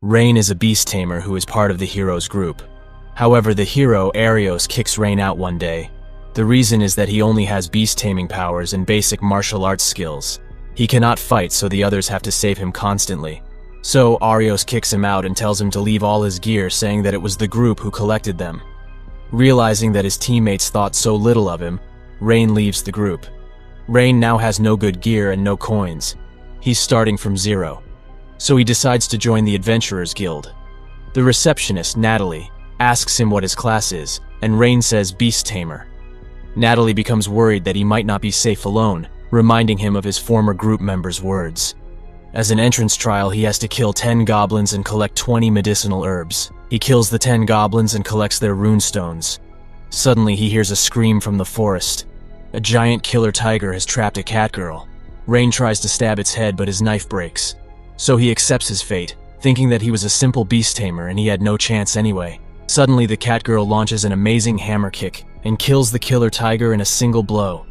Rein is a beast tamer who is part of the hero's group. However, the hero, Arios, kicks Rein out one day. The reason is that he only has beast taming powers and basic martial arts skills. He cannot fight, so the others have to save him constantly. So, Arios kicks him out and tells him to leave all his gear, saying that it was the group who collected them. Realizing that his teammates thought so little of him, Rein leaves the group. Rein now has no good gear and no coins. He's starting from zero. So he decides to join the Adventurers Guild. The receptionist, Natalie, asks him what his class is, and Rein says Beast Tamer. Natalie becomes worried that he might not be safe alone, reminding him of his former group members' words. As an entrance trial, he has to kill 10 goblins and collect 20 medicinal herbs. He kills the 10 goblins and collects their runestones. Suddenly, he hears a scream from the forest. A giant killer tiger has trapped a cat girl. Rein tries to stab its head, but his knife breaks. So he accepts his fate, thinking that he was a simple beast tamer and he had no chance anyway. Suddenly, the cat girl launches an amazing hammer kick and kills the killer tiger in a single blow.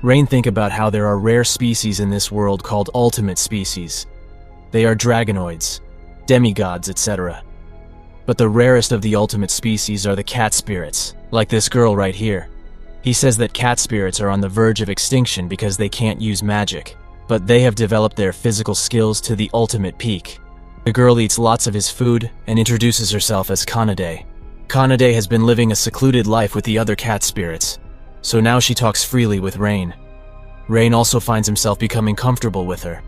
Rein thinks about how there are rare species in this world called ultimate species. They are dragonoids, demigods, etc. But the rarest of the ultimate species are the cat spirits, like this girl right here. He says that cat spirits are on the verge of extinction because they can't use magic, but they have developed their physical skills to the ultimate peak. The girl eats lots of his food and introduces herself as Kanade. Kanade has been living a secluded life with the other cat spirits, so now she talks freely with Rein. Rein also finds himself becoming comfortable with her,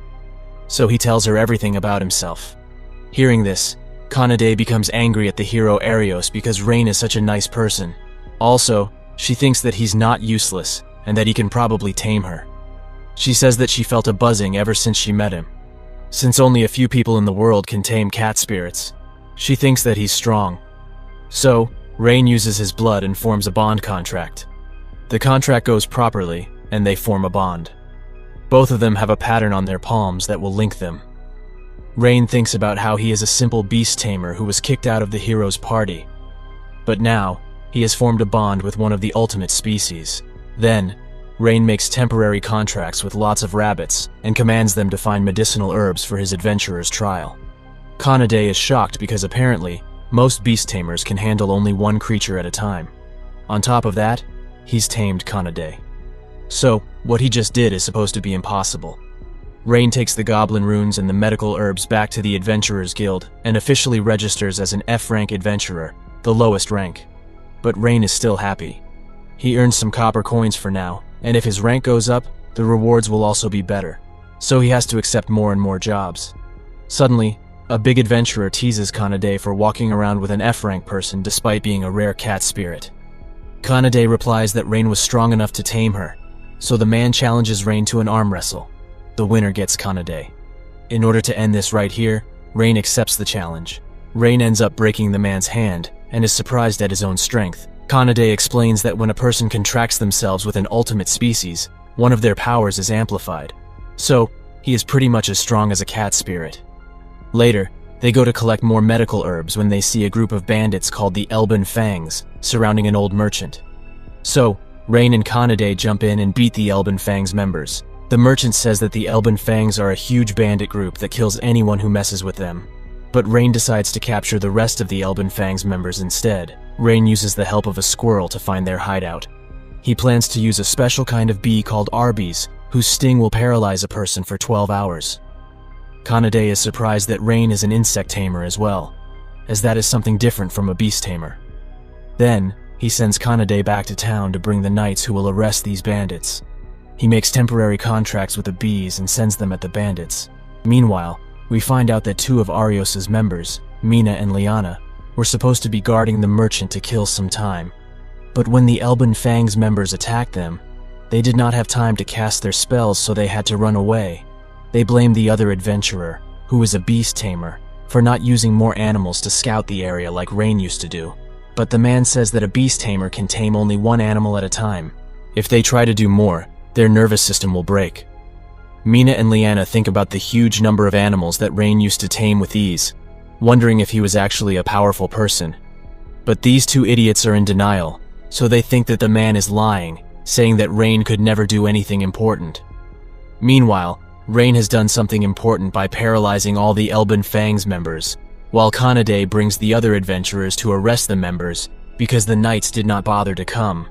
so he tells her everything about himself. Hearing this, Kanade becomes angry at the hero Arios because Rein is such a nice person. Also, she thinks that he's not useless and that he can probably tame her. She says that she felt a buzzing ever since she met him. Since only a few people in the world can tame cat spirits, she thinks that he's strong. So, Rein uses his blood and forms a bond contract. The contract goes properly, and they form a bond. Both of them have a pattern on their palms that will link them. Rein thinks about how he is a simple beast tamer who was kicked out of the hero's party. But now, he has formed a bond with one of the ultimate species. Then, Rein makes temporary contracts with lots of rabbits and commands them to find medicinal herbs for his adventurer's trial. Kanade is shocked because apparently, most beast tamers can handle only one creature at a time. On top of that, he's tamed Kanade. So, what he just did is supposed to be impossible. Rein takes the goblin runes and the medical herbs back to the Adventurers Guild and officially registers as an F-rank adventurer, the lowest rank. But Rein is still happy. He earns some copper coins for now, and if his rank goes up, the rewards will also be better. So he has to accept more and more jobs. Suddenly, a big adventurer teases Kanade for walking around with an F-rank person despite being a rare cat spirit. Kanade replies that Rein was strong enough to tame her, so the man challenges Rein to an arm wrestle. The winner gets Kanade. In order to end this right here, Rein accepts the challenge. Rein ends up breaking the man's hand and is surprised at his own strength. Kanade explains that when a person contracts themselves with an ultimate species, one of their powers is amplified. So, he is pretty much as strong as a cat spirit. Later, they go to collect more medical herbs when they see a group of bandits called the Elben Fangs surrounding an old merchant. So, Rein and Kanade jump in and beat the Elben Fangs members. The merchant says that the Elben Fangs are a huge bandit group that kills anyone who messes with them. But Rein decides to capture the rest of the Elben Fangs members instead. Rein uses the help of a squirrel to find their hideout. He plans to use a special kind of bee called Arby's, whose sting will paralyze a person for 12 hours. Kanade is surprised that Rein is an insect tamer as well, as that is something different from a beast tamer. Then, he sends Kanade back to town to bring the knights who will arrest these bandits. He makes temporary contracts with the bees and sends them at the bandits. Meanwhile, we find out that two of Arios' members, Mina and Liana, were supposed to be guarding the merchant to kill some time. But when the Elben Fangs members attacked them, they did not have time to cast their spells, so they had to run away. They blamed the other adventurer, who was a beast tamer, for not using more animals to scout the area like Rein used to do. But the man says that a beast tamer can tame only one animal at a time. If they try to do more, their nervous system will break. Mina and Liana think about the huge number of animals that Rein used to tame with ease, wondering if he was actually a powerful person. But these two idiots are in denial, so they think that the man is lying, saying that Rein could never do anything important. Meanwhile, Rein has done something important by paralyzing all the Elben Fang's members, while Kanade brings the other adventurers to arrest the members because the knights did not bother to come.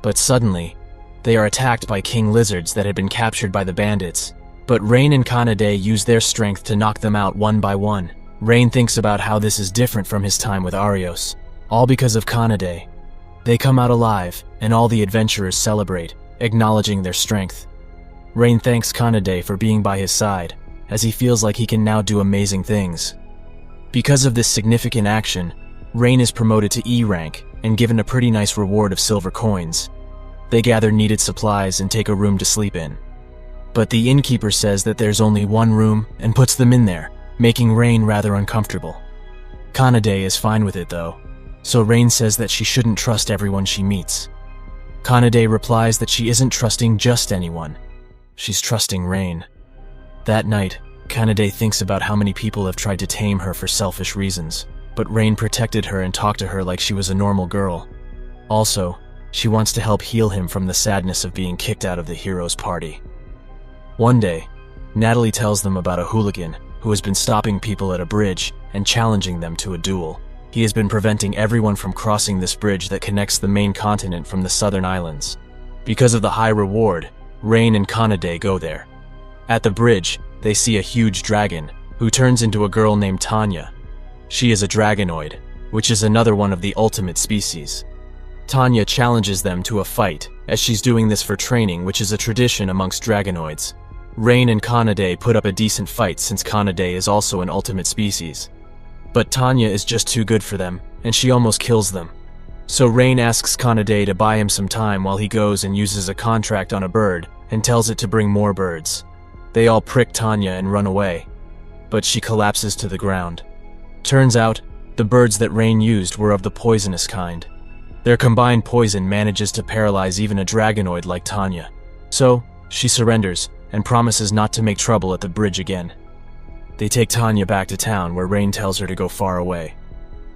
But suddenly, they are attacked by king lizards that had been captured by the bandits. But Rein and Kanade use their strength to knock them out one by one. Rein thinks about how this is different from his time with Arios, all because of Kanade. They come out alive, and all the adventurers celebrate, acknowledging their strength. Rein thanks Kanade for being by his side, as he feels like he can now do amazing things. Because of this significant action, Rein is promoted to E rank and given a pretty nice reward of silver coins. They gather needed supplies and take a room to sleep in. But the innkeeper says that there's only one room and puts them in there, making Rein rather uncomfortable. Kanade is fine with it though, so Rein says that she shouldn't trust everyone she meets. Kanade replies that she isn't trusting just anyone. She's trusting Rein. That night, Kanade thinks about how many people have tried to tame her for selfish reasons, but Rein protected her and talked to her like she was a normal girl. Also, she wants to help heal him from the sadness of being kicked out of the hero's party. One day, Natalie tells them about a hooligan who has been stopping people at a bridge and challenging them to a duel. He has been preventing everyone from crossing this bridge that connects the main continent from the southern islands. Because of the high reward, Rein and Kanade go there. At the bridge, they see a huge dragon, who turns into a girl named Tanya. She is a dragonoid, which is another one of the ultimate species. Tanya challenges them to a fight, as she's doing this for training, which is a tradition amongst dragonoids. Rein and Kanade put up a decent fight since Kanade is also an ultimate species. But Tanya is just too good for them, and she almost kills them. So Rein asks Kanade to buy him some time while he goes and uses a contract on a bird and tells it to bring more birds. They all prick Tanya and run away, but she collapses to the ground. Turns out, the birds that Rein used were of the poisonous kind. Their combined poison manages to paralyze even a dragonoid like Tanya. So, she surrenders and promises not to make trouble at the bridge again. They take Tanya back to town where Rein tells her to go far away.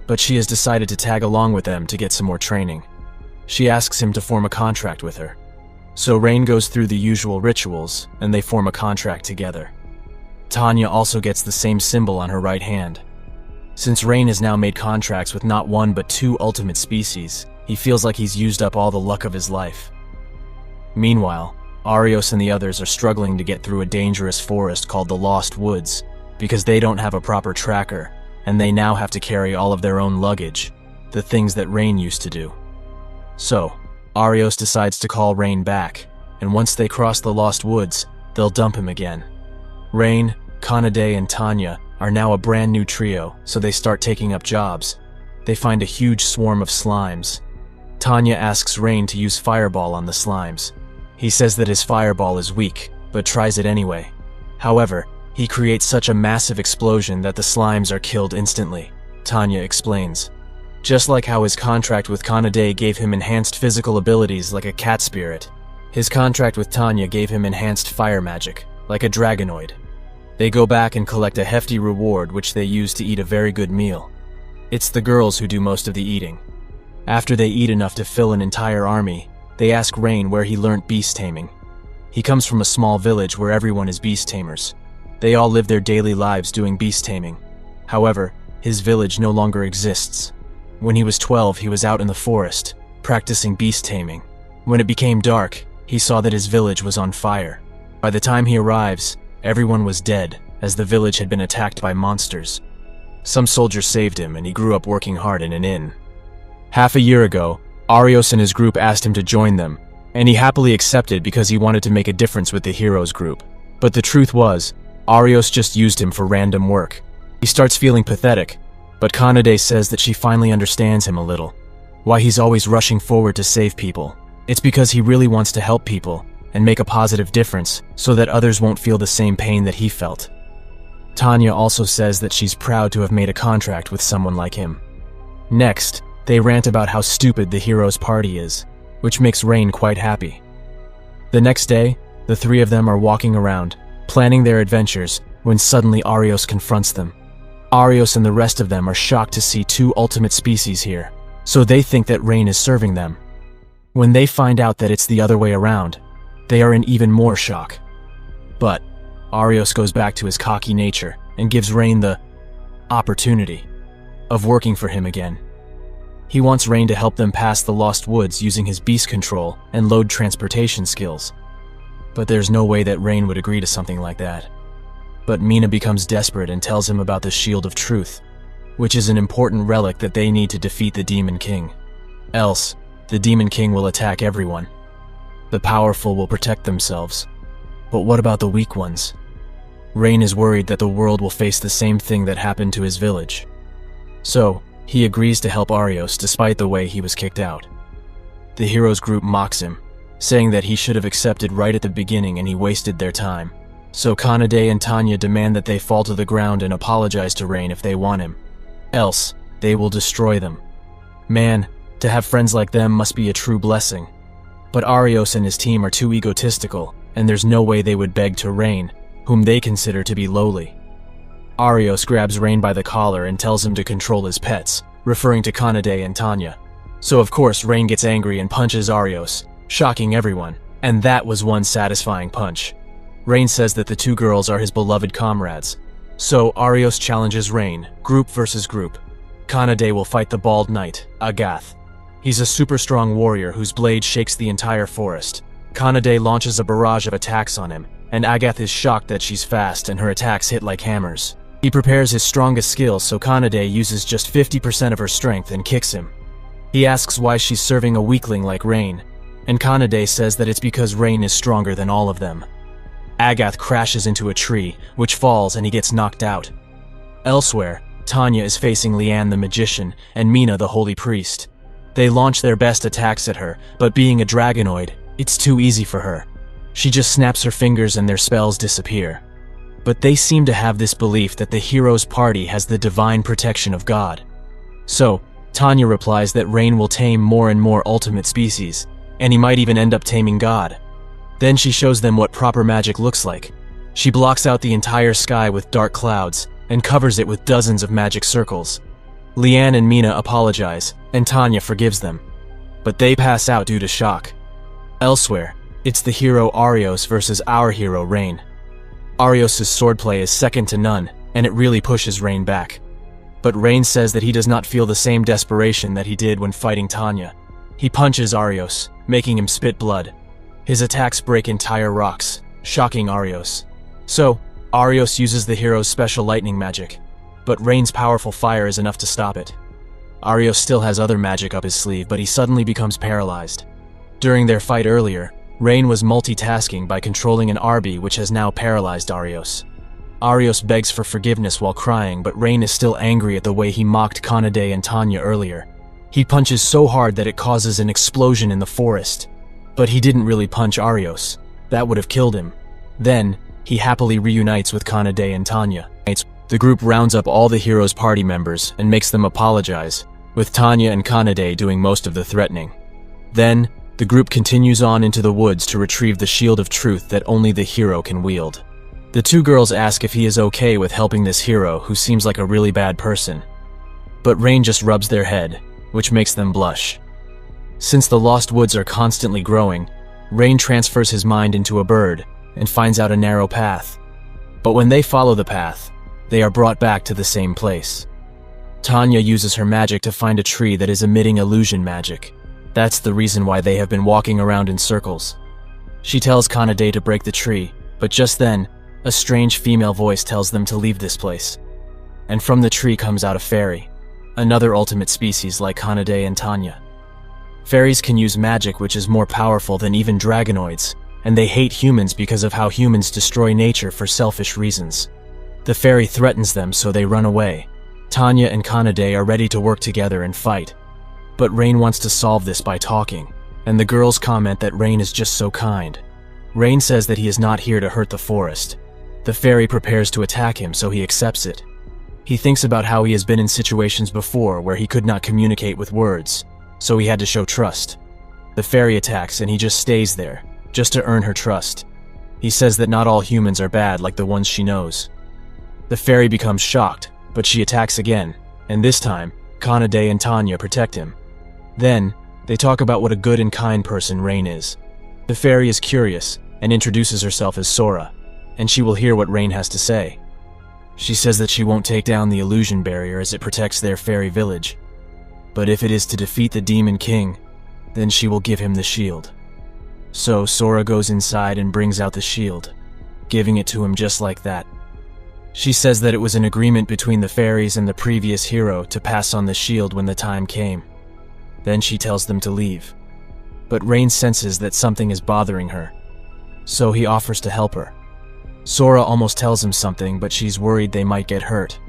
But she has decided to tag along with them to get some more training. She asks him to form a contract with her. So Rein goes through the usual rituals and they form a contract together. Tanya also gets the same symbol on her right hand. Since Rein has now made contracts with not one but two ultimate species, he feels like he's used up all the luck of his life. Meanwhile, Arios and the others are struggling to get through a dangerous forest called the Lost Woods because they don't have a proper tracker, and they now have to carry all of their own luggage, the things that Rein used to do. So, Arios decides to call Rein back, and once they cross the Lost Woods, they'll dump him again. Rein, Kanade, and Tanya are now a brand new trio, so they start taking up jobs. They find a huge swarm of slimes. Tanya asks Rein to use Fireball on the slimes. He says that his Fireball is weak, but tries it anyway. However, he creates such a massive explosion that the slimes are killed instantly, Tanya explains. Just like how his contract with Kanade gave him enhanced physical abilities like a cat spirit, his contract with Tanya gave him enhanced fire magic, like a dragonoid. They go back and collect a hefty reward which they use to eat a very good meal. It's the girls who do most of the eating. After they eat enough to fill an entire army, they ask Rein where he learnt beast taming. He comes from a small village where everyone is beast tamers. They all live their daily lives doing beast taming. However, his village no longer exists. When he was 12, he was out in the forest, practicing beast taming. When it became dark, he saw that his village was on fire. By the time he arrives, everyone was dead, as the village had been attacked by monsters. Some soldiers saved him, and he grew up working hard in an inn. Half a year ago, Arios and his group asked him to join them, and he happily accepted because he wanted to make a difference with the heroes group. But the truth was, Arios just used him for random work. He starts feeling pathetic, but Kanade says that she finally understands him a little. Why he's always rushing forward to save people. It's because he really wants to help people and make a positive difference so that others won't feel the same pain that he felt. Tanya also says that she's proud to have made a contract with someone like him. Next, they rant about how stupid the hero's party is, which makes Rein quite happy. The next day, the three of them are walking around, planning their adventures, when suddenly Arios confronts them. Arios and the rest of them are shocked to see two ultimate species here, so they think that Rein is serving them. When they find out that it's the other way around, they are in even more shock. But Arios goes back to his cocky nature and gives Rein the opportunity of working for him again. He wants Rein to help them pass the Lost Woods using his beast control and load transportation skills. But there's no way that Rein would agree to something like that. But Mina becomes desperate and tells him about the Shield of Truth, which is an important relic that they need to defeat the Demon King. Else, the Demon King will attack everyone. The powerful will protect themselves. But what about the weak ones? Rein is worried that the world will face the same thing that happened to his village. So, he agrees to help Arios despite the way he was kicked out. The heroes group mocks him, saying that he should have accepted right at the beginning and he wasted their time. So Kanade and Tanya demand that they fall to the ground and apologize to Rein if they want him. Else, they will destroy them. Man, to have friends like them must be a true blessing. But Arios and his team are too egotistical, and there's no way they would beg to Rein, whom they consider to be lowly. Arios grabs Rein by the collar and tells him to control his pets, referring to Kanade and Tanya. So of course Rein gets angry and punches Arios, shocking everyone, and that was one satisfying punch. Rein says that the two girls are his beloved comrades. So Arios challenges Rein, group versus group. Kanade will fight the bald knight, Agath. He's a super strong warrior whose blade shakes the entire forest. Kanade launches a barrage of attacks on him, and Agath is shocked that she's fast and her attacks hit like hammers. He prepares his strongest skills so Kanade uses just 50% of her strength and kicks him. He asks why she's serving a weakling like Rein, and Kanade says that it's because Rein is stronger than all of them. Agath crashes into a tree, which falls and he gets knocked out. Elsewhere, Tanya is facing Lian the magician and Mina the holy priest. They launch their best attacks at her, but being a dragonoid, it's too easy for her. She just snaps her fingers and their spells disappear. But they seem to have this belief that the hero's party has the divine protection of God. So, Tanya replies that Rein will tame more and more ultimate species, and he might even end up taming God. Then she shows them what proper magic looks like. She blocks out the entire sky with dark clouds, and covers it with dozens of magic circles. Lian and Mina apologize, and Tanya forgives them. But they pass out due to shock. Elsewhere, it's the hero Arios versus our hero Rein. Arios' swordplay is second to none, and it really pushes Rein back. But Rein says that he does not feel the same desperation that he did when fighting Tanya. He punches Arios, making him spit blood. His attacks break entire rocks, shocking Arios. So, Arios uses the hero's special lightning magic, but Rein's powerful fire is enough to stop it. Arios still has other magic up his sleeve, but he suddenly becomes paralyzed. During their fight earlier, Rein was multitasking by controlling an Arby which has now paralyzed Arios. Arios begs for forgiveness while crying, but Rein is still angry at the way he mocked Kanade and Tanya earlier. He punches so hard that it causes an explosion in the forest. But he didn't really punch Arios. That would have killed him. Then, he happily reunites with Kanade and Tanya. The group rounds up all the heroes' party members and makes them apologize, with Tanya and Kanade doing most of the threatening. Then, the group continues on into the woods to retrieve the Shield of Truth that only the hero can wield. The two girls ask if he is okay with helping this hero who seems like a really bad person. But Rein just rubs their head, which makes them blush. Since the Lost Woods are constantly growing, Rein transfers his mind into a bird and finds out a narrow path. But when they follow the path, they are brought back to the same place. Tanya uses her magic to find a tree that is emitting illusion magic. That's the reason why they have been walking around in circles. She tells Kanade to break the tree, but just then, a strange female voice tells them to leave this place. And from the tree comes out a fairy, another ultimate species like Kanade and Tanya. Fairies can use magic which is more powerful than even dragonoids, and they hate humans because of how humans destroy nature for selfish reasons. The fairy threatens them, so they run away. Tanya and Kanade are ready to work together and fight. But Rein wants to solve this by talking, and the girls comment that Rein is just so kind. Rein says that he is not here to hurt the forest. The fairy prepares to attack him, so he accepts it. He thinks about how he has been in situations before where he could not communicate with words, so he had to show trust. The fairy attacks and he just stays there, just to earn her trust. He says that not all humans are bad like the ones she knows. The fairy becomes shocked, but she attacks again, and this time, Kanade and Tanya protect him. Then, they talk about what a good and kind person Rein is. The fairy is curious, and introduces herself as Sora, and she will hear what Rein has to say. She says that she won't take down the illusion barrier as it protects their fairy village. But if it is to defeat the Demon King, then she will give him the shield. So Sora goes inside and brings out the shield, giving it to him just like that. She says that it was an agreement between the fairies and the previous hero to pass on the shield when the time came. Then she tells them to leave. But Rein senses that something is bothering her, so he offers to help her. Sora almost tells him something, but she's worried they might get hurt.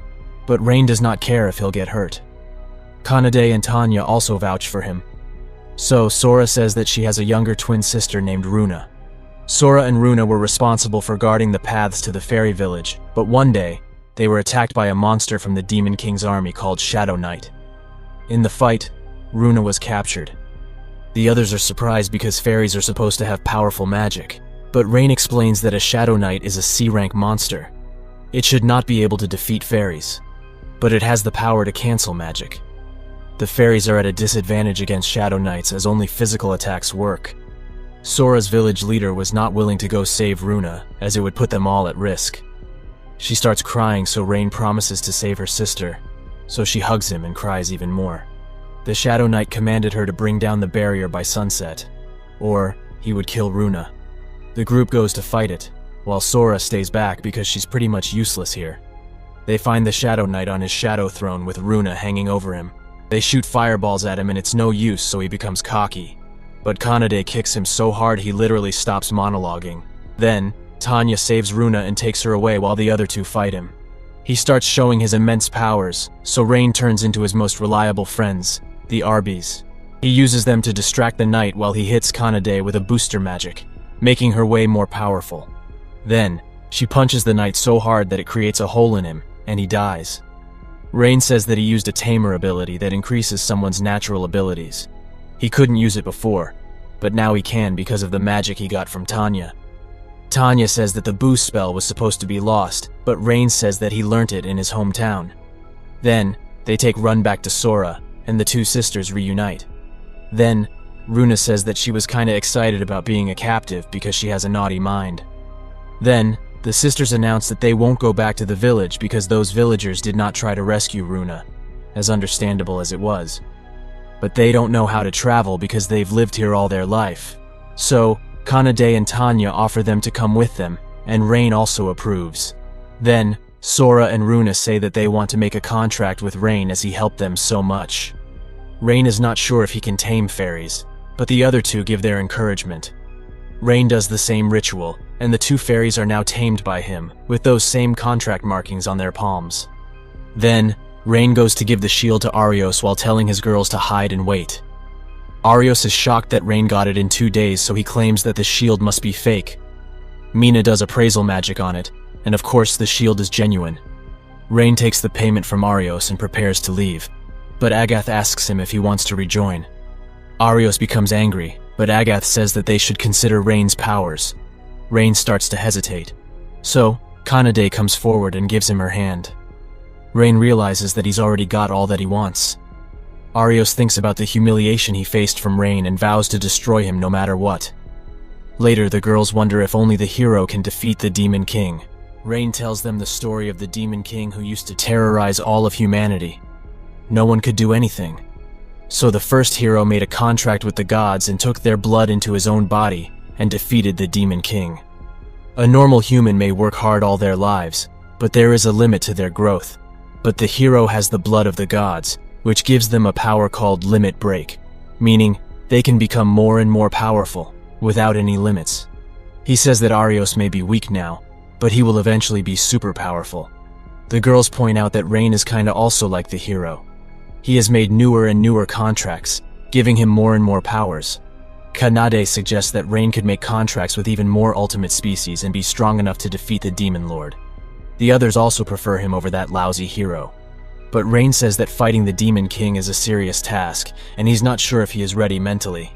But Rein does not care if he'll get hurt. Kanade and Tanya also vouch for him. So Sora says that she has a younger twin sister named Runa. Sora and Runa were responsible for guarding the paths to the fairy village, but one day, they were attacked by a monster from the Demon King's army called Shadow Knight. In the fight, Runa was captured. The others are surprised because fairies are supposed to have powerful magic, but Rein explains that a Shadow Knight is a C-rank monster. It should not be able to defeat fairies, but it has the power to cancel magic. The fairies are at a disadvantage against Shadow Knights as only physical attacks work. Sora's village leader was not willing to go save Runa, as it would put them all at risk. She starts crying, so Rein promises to save her sister, so she hugs him and cries even more. The Shadow Knight commanded her to bring down the barrier by sunset, or he would kill Runa. The group goes to fight it, while Sora stays back because she's pretty much useless here. They find the Shadow Knight on his shadow throne with Runa hanging over him. They shoot fireballs at him and it's no use, so he becomes cocky. But Kanade kicks him so hard he literally stops monologuing. Then, Tanya saves Runa and takes her away while the other two fight him. He starts showing his immense powers, so Rein turns into his most reliable friends, the Arbies. He uses them to distract the knight while he hits Kanade with a booster magic, making her way more powerful. Then, she punches the knight so hard that it creates a hole in him, and he dies. Rein says that he used a Tamer ability that increases someone's natural abilities. He couldn't use it before, but now he can because of the magic he got from Tanya. Tanya says that the boost spell was supposed to be lost, but Rein says that he learnt it in his hometown. Then, they take Run back to Sora, and the two sisters reunite. Then, Runa says that she was kinda excited about being a captive because she has a naughty mind. Then, the sisters announce that they won't go back to the village because those villagers did not try to rescue Runa, as understandable as it was. But they don't know how to travel because they've lived here all their life. So, Kanade and Tanya offer them to come with them, and Rein also approves. Then, Sora and Runa say that they want to make a contract with Rein as he helped them so much. Rein is not sure if he can tame fairies, but the other two give their encouragement. Rein does the same ritual, and the two fairies are now tamed by him, with those same contract markings on their palms. Then, Rein goes to give the shield to Arios while telling his girls to hide and wait. Arios is shocked that Rein got it in 2 days, so he claims that the shield must be fake. Mina does appraisal magic on it, and of course the shield is genuine. Rein takes the payment from Arios and prepares to leave, but Agath asks him if he wants to rejoin. Arios becomes angry, but Agath says that they should consider Rein's powers. Rein starts to hesitate. So, Kanade comes forward and gives him her hand. Rein realizes that he's already got all that he wants. Arios thinks about the humiliation he faced from Rein and vows to destroy him no matter what. Later, the girls wonder if only the hero can defeat the Demon King. Rein tells them the story of the Demon King who used to terrorize all of humanity. No one could do anything. So the first hero made a contract with the gods and took their blood into his own body and defeated the Demon King. A normal human may work hard all their lives, but there is a limit to their growth. But the hero has the blood of the gods, which gives them a power called limit break, meaning they can become more and more powerful, without any limits. He says that Arios may be weak now, but he will eventually be super powerful. The girls point out that Rein is kinda also like the hero. He has made newer and newer contracts, giving him more and more powers. Kanade suggests that Rein could make contracts with even more ultimate species and be strong enough to defeat the Demon Lord. The others also prefer him over that lousy hero. But Rein says that fighting the Demon King is a serious task, and he's not sure if he is ready mentally.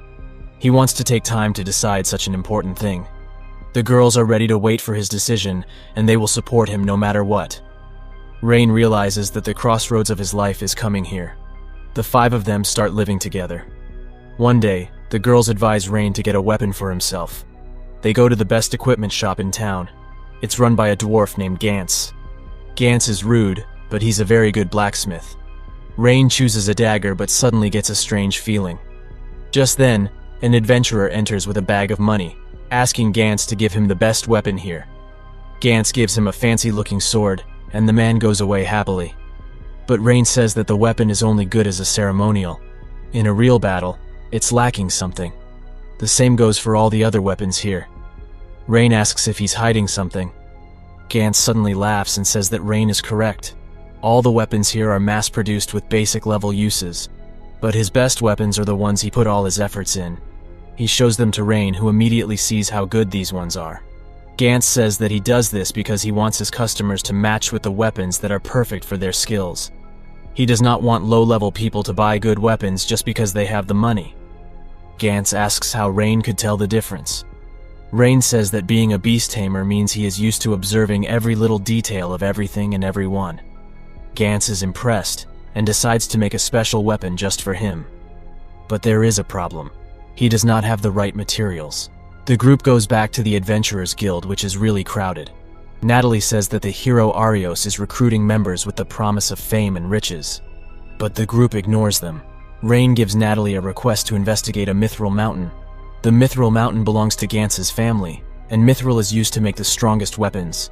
He wants to take time to decide such an important thing. The girls are ready to wait for his decision, and they will support him no matter what. Rein realizes that the crossroads of his life is coming here. The 5 of them start living together. One day, the girls advise Rein to get a weapon for himself. They go to the best equipment shop in town. It's run by a dwarf named Gantz. Gantz is rude, but he's a very good blacksmith. Rein chooses a dagger but suddenly gets a strange feeling. Just then, an adventurer enters with a bag of money, asking Gantz to give him the best weapon here. Gantz gives him a fancy-looking sword, and the man goes away happily. But Rein says that the weapon is only good as a ceremonial. In a real battle, it's lacking something. The same goes for all the other weapons here. Rein asks if he's hiding something. Gantz suddenly laughs and says that Rein is correct. All the weapons here are mass-produced with basic-level uses, but his best weapons are the ones he put all his efforts in. He shows them to Rein, who immediately sees how good these ones are. Gantz says that he does this because he wants his customers to match with the weapons that are perfect for their skills. He does not want low-level people to buy good weapons just because they have the money. Gantz asks how Rein could tell the difference. Rein says that being a Beast Tamer means he is used to observing every little detail of everything and everyone. Gantz is impressed and decides to make a special weapon just for him. But there is a problem. He does not have the right materials. The group goes back to the Adventurers Guild, which is really crowded. Natalie says that the hero Arios is recruiting members with the promise of fame and riches. But the group ignores them. Rein gives Natalie a request to investigate a mithril mountain. The mithril mountain belongs to Gantz's family, and mithril is used to make the strongest weapons.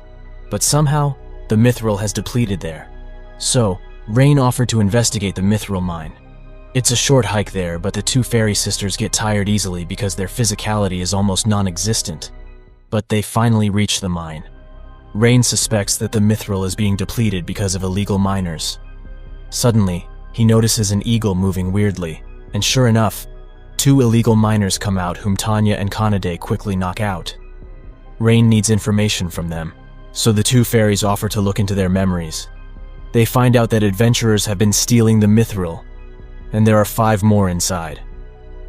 But somehow, the mithril has depleted there. So, Rein offered to investigate the mithril mine. It's a short hike there, but the two fairy sisters get tired easily because their physicality is almost non-existent. But they finally reach the mine. Rein suspects that the mithril is being depleted because of illegal miners. Suddenly, he notices an eagle moving weirdly, and sure enough, two illegal miners come out whom Tanya and Kanade quickly knock out. Rein needs information from them, so the two fairies offer to look into their memories. They find out that adventurers have been stealing the mithril, and there are 5 more inside.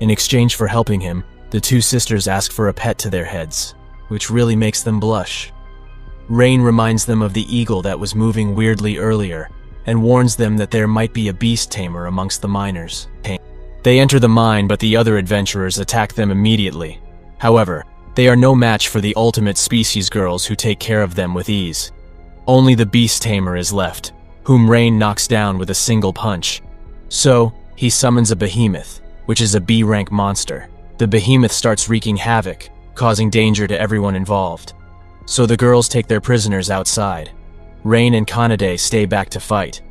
In exchange for helping him, the two sisters ask for a pet to their heads, which really makes them blush. Rein reminds them of the eagle that was moving weirdly earlier, and warns them that there might be a Beast Tamer amongst the miners. They enter the mine, but the other adventurers attack them immediately. However, they are no match for the ultimate species girls who take care of them with ease. Only the Beast Tamer is left, whom Rein knocks down with a single punch. So, he summons a behemoth, which is a B-rank monster. The behemoth starts wreaking havoc, causing danger to everyone involved. So the girls take their prisoners outside. Rein and Kanade stay back to fight.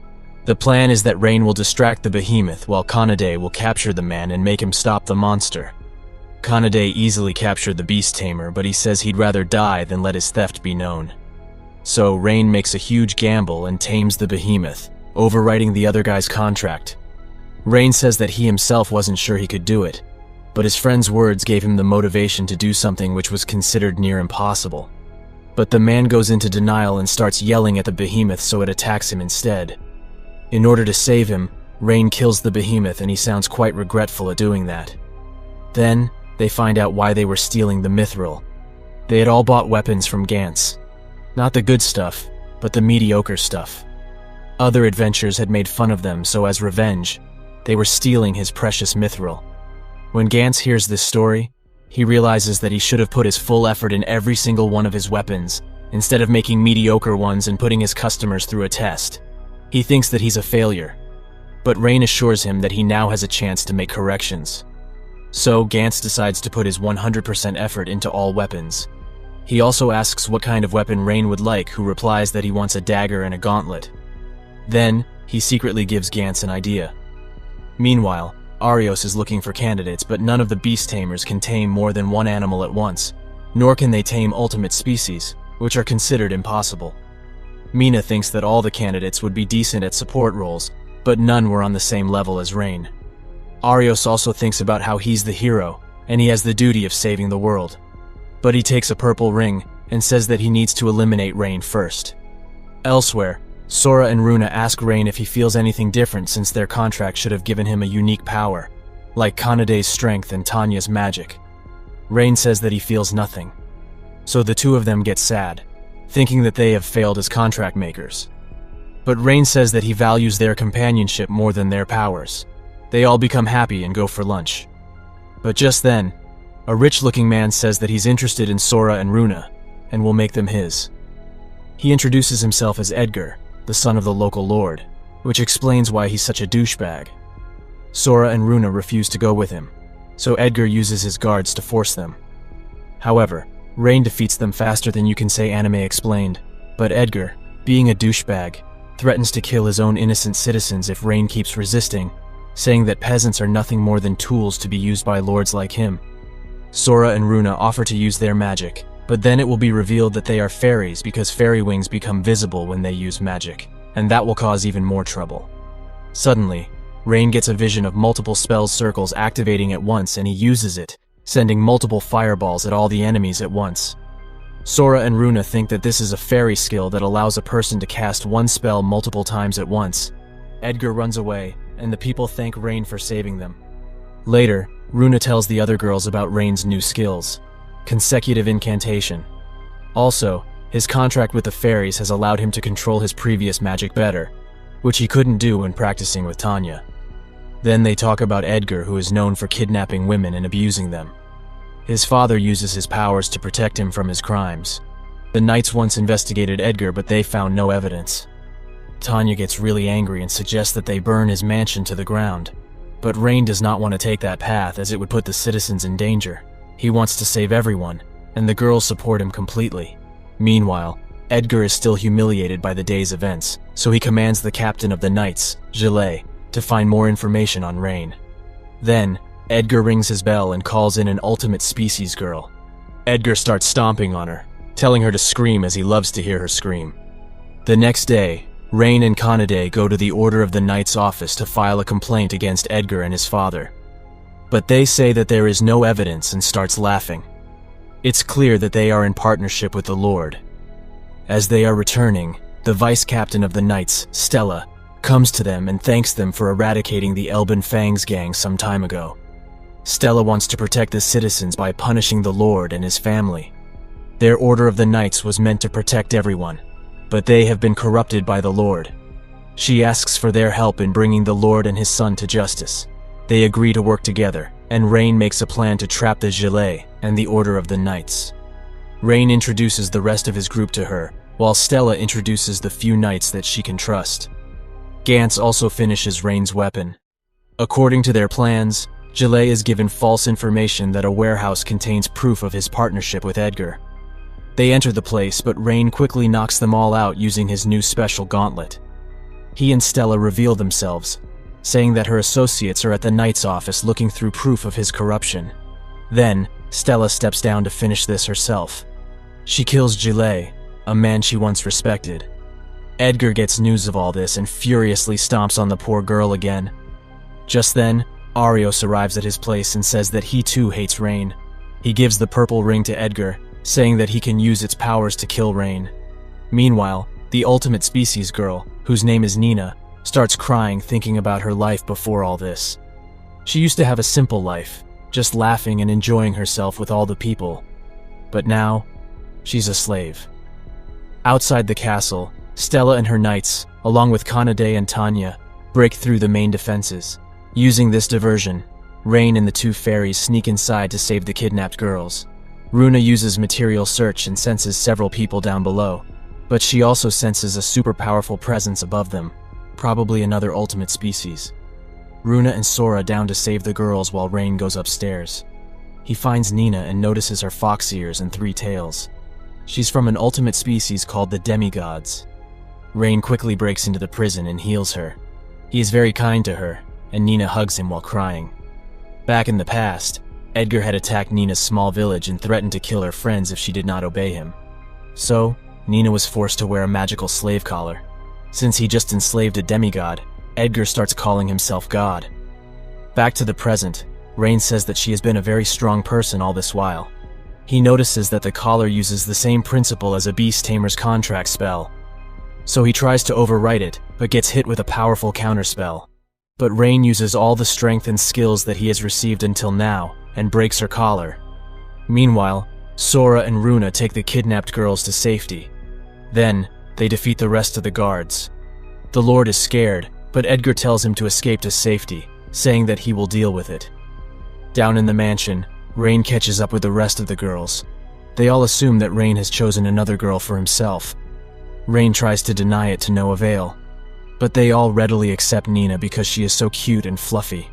The plan is that Rein will distract the behemoth while Kanade will capture the man and make him stop the monster. Kanade easily captured the Beast Tamer, but he says he'd rather die than let his theft be known. So Rein makes a huge gamble and tames the behemoth, overwriting the other guy's contract. Rein says that he himself wasn't sure he could do it, but his friend's words gave him the motivation to do something which was considered near impossible. But the man goes into denial and starts yelling at the behemoth, so it attacks him instead. In order to save him, Rein kills the behemoth, and he sounds quite regretful at doing that. Then, they find out why they were stealing the mithril. They had all bought weapons from Gantz. Not the good stuff, but the mediocre stuff. Other adventurers had made fun of them, so as revenge, they were stealing his precious mithril. When Gantz hears this story, he realizes that he should have put his full effort in every single one of his weapons, instead of making mediocre ones and putting his customers through a test. He thinks that he's a failure, but Rein assures him that he now has a chance to make corrections. So Gantz decides to put his 100% effort into all weapons. He also asks what kind of weapon Rein would like, who replies that he wants a dagger and a gauntlet. Then, he secretly gives Gantz an idea. Meanwhile, Arios is looking for candidates, but none of the Beast Tamers can tame more than one animal at once, nor can they tame ultimate species, which are considered impossible. Mina thinks that all the candidates would be decent at support roles, but none were on the same level as Rein. Arios also thinks about how he's the hero, and he has the duty of saving the world. But he takes a purple ring and says that he needs to eliminate Rein first. Elsewhere, Sora and Runa ask Rein if he feels anything different, since their contract should have given him a unique power, like Kanade's strength and Tanya's magic. Rein says that he feels nothing. So the two of them get sad, thinking that they have failed as contract makers. But Rein says that he values their companionship more than their powers. They all become happy and go for lunch. But just then, a rich-looking man says that he's interested in Sora and Runa, and will make them his. He introduces himself as Edgar, the son of the local lord, which explains why he's such a douchebag. Sora and Runa refuse to go with him, so Edgar uses his guards to force them. However, Rein defeats them faster than you can say anime explained, but Edgar, being a douchebag, threatens to kill his own innocent citizens if Rein keeps resisting, saying that peasants are nothing more than tools to be used by lords like him. Sora and Runa offer to use their magic, but then it will be revealed that they are fairies because fairy wings become visible when they use magic, and that will cause even more trouble. Suddenly, Rein gets a vision of multiple spell circles activating at once, and he uses it, sending multiple fireballs at all the enemies at once. Sora and Runa think that this is a fairy skill that allows a person to cast one spell multiple times at once. Edgar runs away, and the people thank Rein for saving them. Later, Runa tells the other girls about Rein's new skills: consecutive incantation. Also, his contract with the fairies has allowed him to control his previous magic better, which he couldn't do when practicing with Tanya. Then they talk about Edgar, who is known for kidnapping women and abusing them. His father uses his powers to protect him from his crimes. The Knights once investigated Edgar, but they found no evidence. Tanya gets really angry and suggests that they burn his mansion to the ground. But Rein does not want to take that path, as it would put the citizens in danger. He wants to save everyone, and the girls support him completely. Meanwhile, Edgar is still humiliated by the day's events, so he commands the captain of the Knights, Gilet, to find more information on Rein. Then, Edgar rings his bell and calls in an ultimate species girl. Edgar starts stomping on her, telling her to scream as he loves to hear her scream. The next day, Rein and Kanade go to the Order of the Knights office to file a complaint against Edgar and his father. But they say that there is no evidence and starts laughing. It's clear that they are in partnership with the Lord. As they are returning, the vice captain of the Knights, Stella, comes to them and thanks them for eradicating the Elben Fangs gang some time ago. Stella wants to protect the citizens by punishing the Lord and his family. Their Order of the Knights was meant to protect everyone, but they have been corrupted by the Lord. She asks for their help in bringing the Lord and his son to justice. They agree to work together, and Rein makes a plan to trap the Gilet and the Order of the Knights. Rein introduces the rest of his group to her, while Stella introduces the few knights that she can trust. Gantz also finishes Rein's weapon. According to their plans, Gilet is given false information that a warehouse contains proof of his partnership with Edgar. They enter the place, but Rein quickly knocks them all out using his new special gauntlet. He and Stella reveal themselves, saying that her associates are at the Knight's office looking through proof of his corruption. Then, Stella steps down to finish this herself. She kills Gilet, a man she once respected. Edgar gets news of all this and furiously stomps on the poor girl again. Just then, Arios arrives at his place and says that he too hates Rein. He gives the purple ring to Edgar, saying that he can use its powers to kill Rein. Meanwhile, the ultimate species girl, whose name is Nina, starts crying thinking about her life before all this. She used to have a simple life, just laughing and enjoying herself with all the people. But now, she's a slave. Outside the castle, Stella and her knights, along with Kanade and Tanya, break through the main defenses. Using this diversion, Rein and the two fairies sneak inside to save the kidnapped girls. Runa uses material search and senses several people down below, but she also senses a super powerful presence above them, probably another ultimate species. Runa and Sora down to save the girls while Rein goes upstairs. He finds Nina and notices her fox ears and 3 tails. She's from an ultimate species called the demigods. Rein quickly breaks into the prison and heals her. He is very kind to her, and Nina hugs him while crying. Back in the past, Edgar had attacked Nina's small village and threatened to kill her friends if she did not obey him. So, Nina was forced to wear a magical slave collar. Since he just enslaved a demigod, Edgar starts calling himself God. Back to the present, Rein says that she has been a very strong person all this while. He notices that the collar uses the same principle as a Beast Tamer's contract spell. So he tries to overwrite it, but gets hit with a powerful counterspell. But Rein uses all the strength and skills that he has received until now, and breaks her collar. Meanwhile, Sora and Runa take the kidnapped girls to safety. Then, they defeat the rest of the guards. The Lord is scared, but Edgar tells him to escape to safety, saying that he will deal with it. Down in the mansion, Rein catches up with the rest of the girls. They all assume that Rein has chosen another girl for himself. Rein tries to deny it to no avail. But they all readily accept Nina because she is so cute and fluffy.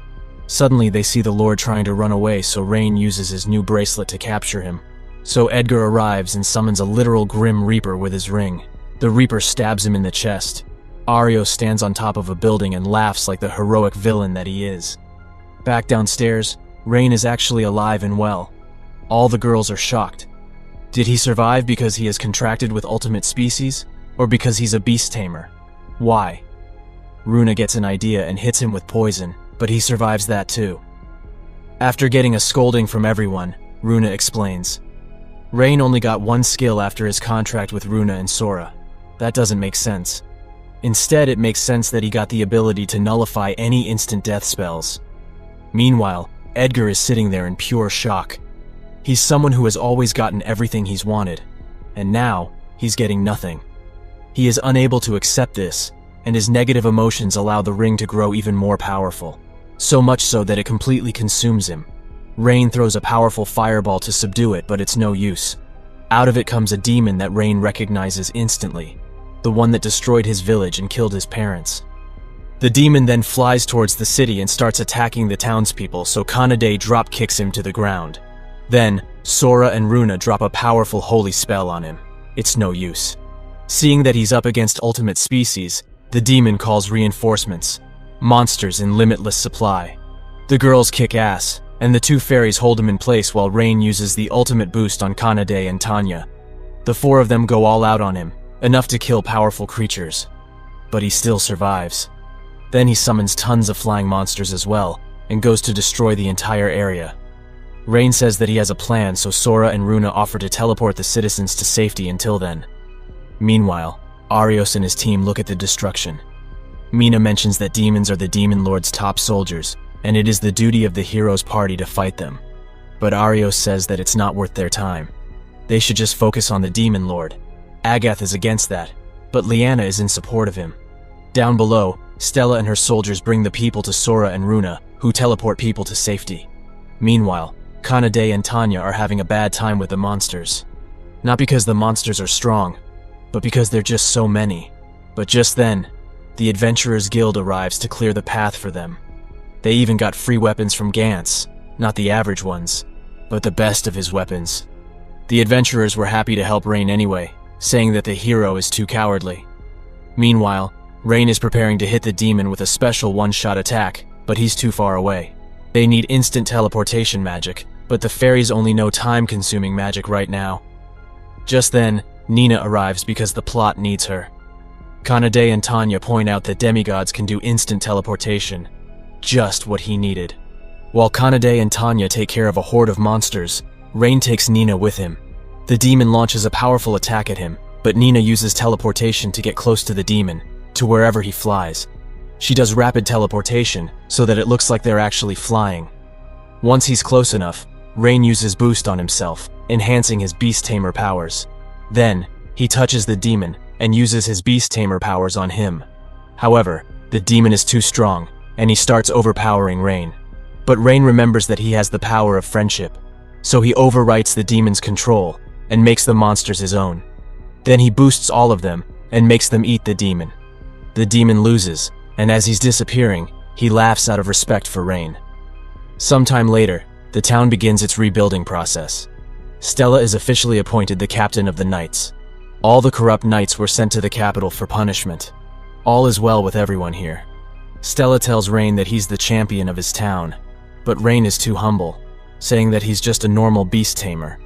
Suddenly they see the Lord trying to run away, so Rein uses his new bracelet to capture him. So Edgar arrives and summons a literal Grim Reaper with his ring. The Reaper stabs him in the chest. Arios stands on top of a building and laughs like the heroic villain that he is. Back downstairs, Rein is actually alive and well. All the girls are shocked. Did he survive because he has contracted with ultimate species, or because he's a Beast Tamer? Why? Runa gets an idea and hits him with poison, but he survives that too. After getting a scolding from everyone, Runa explains. Rein only got one skill after his contract with Runa and Sora. That doesn't make sense. Instead, it makes sense that he got the ability to nullify any instant death spells. Meanwhile, Edgar is sitting there in pure shock. He's someone who has always gotten everything he's wanted, and now he's getting nothing. He is unable to accept this, and his negative emotions allow the ring to grow even more powerful, so much so that it completely consumes him. Rein throws a powerful fireball to subdue it, but it's no use. Out of it comes a demon that Rein recognizes instantly, the one that destroyed his village and killed his parents. The demon then flies towards the city and starts attacking the townspeople, so Kanade drop kicks him to the ground. Then, Sora and Runa drop a powerful holy spell on him. It's no use. Seeing that he's up against ultimate species, the demon calls reinforcements, monsters in limitless supply. The girls kick ass, and the two fairies hold him in place while Rein uses the ultimate boost on Kanade and Tanya. The four of them go all out on him, enough to kill powerful creatures. But he still survives. Then he summons tons of flying monsters as well, and goes to destroy the entire area. Rein says that he has a plan, so Sora and Runa offer to teleport the citizens to safety until then. Meanwhile, Arios and his team look at the destruction. Mina mentions that demons are the Demon Lord's top soldiers, and it is the duty of the heroes' party to fight them. But Arios says that it's not worth their time. They should just focus on the Demon Lord. Agath is against that, but Liana is in support of him. Down below, Stella and her soldiers bring the people to Sora and Runa, who teleport people to safety. Meanwhile, Kanade and Tanya are having a bad time with the monsters. Not because the monsters are strong, but because they're just so many. But just then, the Adventurers Guild arrives to clear the path for them. They even got free weapons from Gantz, not the average ones, but the best of his weapons. The adventurers were happy to help Rein anyway, saying that the hero is too cowardly. Meanwhile, Rein is preparing to hit the demon with a special one-shot attack, but he's too far away. They need instant teleportation magic, but the fairies only know time-consuming magic right now. Just then, Nina arrives because the plot needs her. Kanade and Tanya point out that demigods can do instant teleportation. Just what he needed. While Kanade and Tanya take care of a horde of monsters, Rein takes Nina with him. The demon launches a powerful attack at him, but Nina uses teleportation to get close to the demon, to wherever he flies. She does rapid teleportation, so that it looks like they're actually flying. Once he's close enough, Rein uses boost on himself, enhancing his Beast Tamer powers. Then, he touches the demon, and uses his Beast Tamer powers on him. However, the demon is too strong, and he starts overpowering Rein. But Rein remembers that he has the power of friendship, so he overwrites the demon's control, and makes the monsters his own. Then he boosts all of them, and makes them eat the demon. The demon loses, and as he's disappearing, he laughs out of respect for Rein. Sometime later, the town begins its rebuilding process. Stella is officially appointed the captain of the knights. All the corrupt knights were sent to the capital for punishment. All is well with everyone here. Stella tells Rein that he's the champion of his town, but Rein is too humble, saying that he's just a normal beast tamer.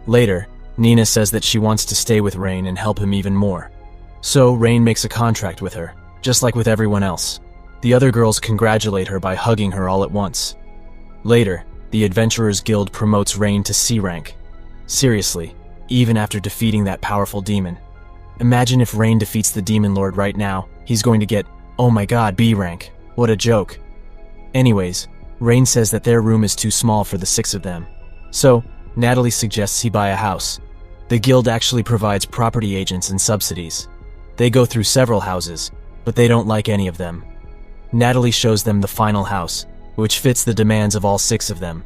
Later, Nina says that she wants to stay with Rein and help him even more. So Rein makes a contract with her, just like with everyone else. The other girls congratulate her by hugging her all at once. Later, the Adventurers Guild promotes Rein to C rank. Seriously, even after defeating that powerful demon. Imagine if Rein defeats the Demon Lord right now, he's going to get, oh my god, B rank. What a joke. Anyways, Rein says that their room is too small for the 6 of them. So, Natalie suggests he buy a house. The guild actually provides property agents and subsidies. They go through several houses, but they don't like any of them. Natalie shows them the final house, which fits the demands of all 6 of them.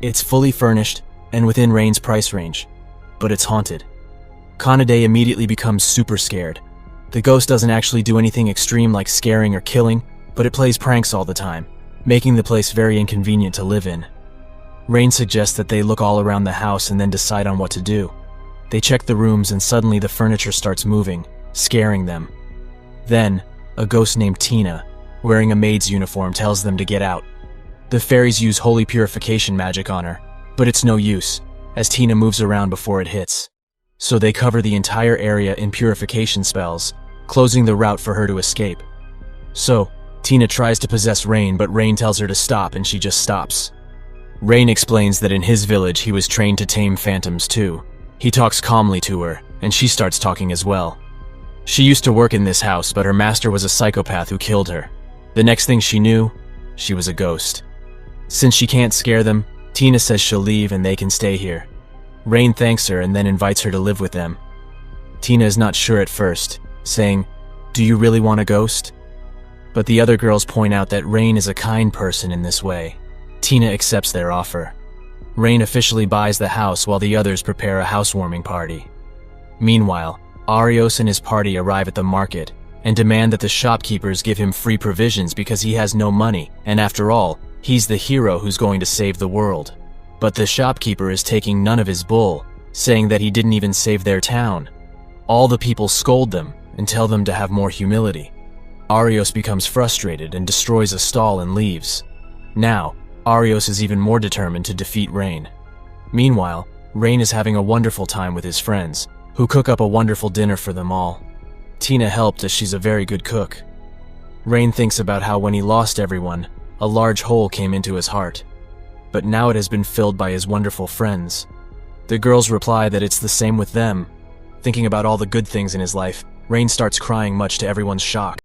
It's fully furnished and within Rein's price range, but it's haunted. Kanade immediately becomes super scared. The ghost doesn't actually do anything extreme like scaring or killing, but it plays pranks all the time, making the place very inconvenient to live in. Rein suggests that they look all around the house and then decide on what to do. They check the rooms and suddenly the furniture starts moving, scaring them. Then, a ghost named Tina, wearing a maid's uniform, tells them to get out. The fairies use holy purification magic on her, but it's no use, as Tina moves around before it hits. So they cover the entire area in purification spells, closing the route for her to escape. So, Tina tries to possess Rein, but Rein tells her to stop and she just stops. Rein explains that in his village he was trained to tame phantoms too. He talks calmly to her, and she starts talking as well. She used to work in this house, but her master was a psychopath who killed her. The next thing she knew, she was a ghost. Since she can't scare them, Tina says she'll leave and they can stay here. Rein thanks her and then invites her to live with them. Tina is not sure at first, saying, "Do you really want a ghost?" But the other girls point out that Rein is a kind person in this way. Tina accepts their offer. Rein officially buys the house while the others prepare a housewarming party. Meanwhile, Arios and his party arrive at the market and demand that the shopkeepers give him free provisions because he has no money, and after all, he's the hero who's going to save the world. But the shopkeeper is taking none of his bull, saying that he didn't even save their town. All the people scold them and tell them to have more humility. Arios becomes frustrated and destroys a stall and leaves. Now, Arios is even more determined to defeat Rein. Meanwhile, Rein is having a wonderful time with his friends, who cook up a wonderful dinner for them all. Tina helped as she's a very good cook. Rein thinks about how when he lost everyone, a large hole came into his heart. But now it has been filled by his wonderful friends. The girls reply that it's the same with them. Thinking about all the good things in his life, Rein starts crying much to everyone's shock.